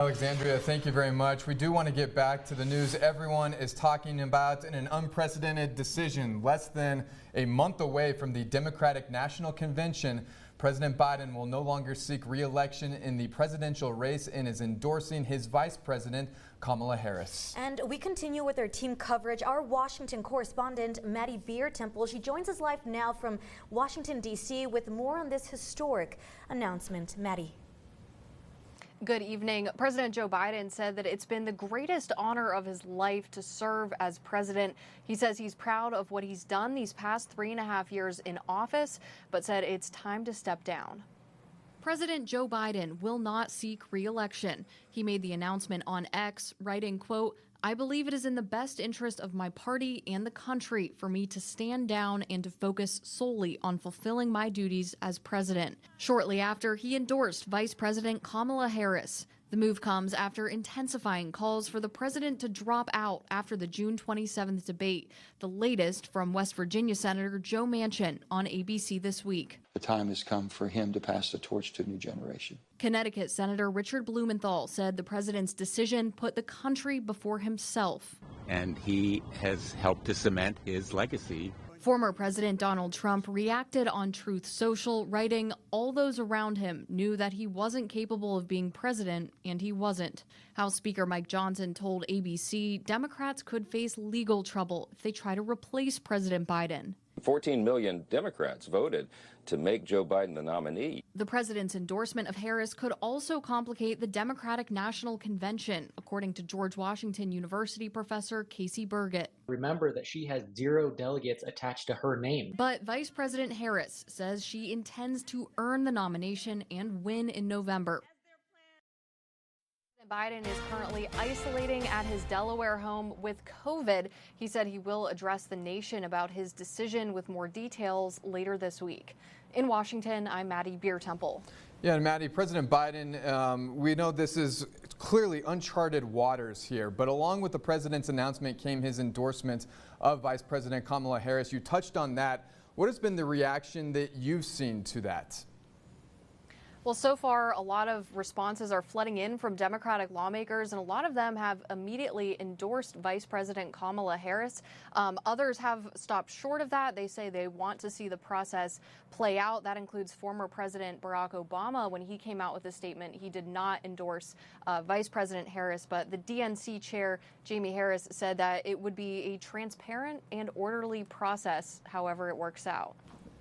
Alexandria, thank you very much. We do want to get back to the news everyone is talking about in an unprecedented decision. Less than a month away from the Democratic National Convention, President Biden will no longer seek re-election in the presidential race and is endorsing his Vice President, Kamala Harris. And we continue with our team coverage. Our Washington correspondent, Maddie Beer-Temple, she joins us live now from Washington, D.C. with more on this historic announcement. Maddie. Good evening. President Joe Biden said that it's been the greatest honor of his life to serve as president. He says he's proud of what he's done these past 3.5 years in office, but said it's time to step down. President Joe Biden will not seek re-election. He made the announcement on X, writing, quote, "I believe it is in the best interest of my party and the country for me to stand down and to focus solely on fulfilling my duties as president." Shortly after, he endorsed Vice President Kamala Harris. The move comes after intensifying calls for the president to drop out after the June 27th debate, the latest from West Virginia Senator Joe Manchin on ABC This Week. The time has come for him to pass the torch to a new generation. Connecticut Senator Richard Blumenthal said the president's decision put the country before himself. And he has helped to cement his legacy. Former President Donald Trump reacted on Truth Social, writing, "All those around him knew that he wasn't capable of being president, and he wasn't." House Speaker Mike Johnson told ABC Democrats could face legal trouble if they try to replace President Biden. 14 million Democrats voted to make Joe Biden the nominee. The president's endorsement of Harris could also complicate the Democratic National Convention, according to George Washington University professor Casey Burgett. Remember that she has 0 delegates attached to her name. But Vice President Harris says she intends to earn the nomination and win in November. Biden is currently isolating at his Delaware home with COVID. He said he will address the nation about his decision with more details later this week. In Washington, I'm Maddie Beer-Temple. Yeah, and Maddie, President Biden, we know this is clearly uncharted waters here, but along with the president's announcement came his endorsement of Vice President Kamala Harris. You touched on that. What has been the reaction that you've seen to that? Well, so far, a lot of responses are flooding in from Democratic lawmakers, and a lot of them have immediately endorsed Vice President Kamala Harris. Others have stopped short of that. They say they want to see the process play out. That includes former President Barack Obama. When he came out with a statement, he did not endorse Vice President Harris, but the DNC chair, Jamie Harris, said that it would be a transparent and orderly process, however it works out.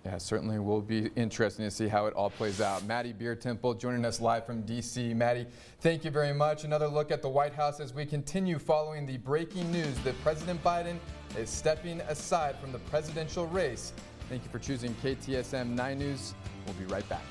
Yeah, certainly will be interesting to see how it all plays out. Maddie Beer-Temple joining us live from D.C. Maddie, thank you very much. Another look at the White House as we continue following the breaking news that President Biden is stepping aside from the presidential race. Thank you for choosing KTSM 9 News. We'll be right back.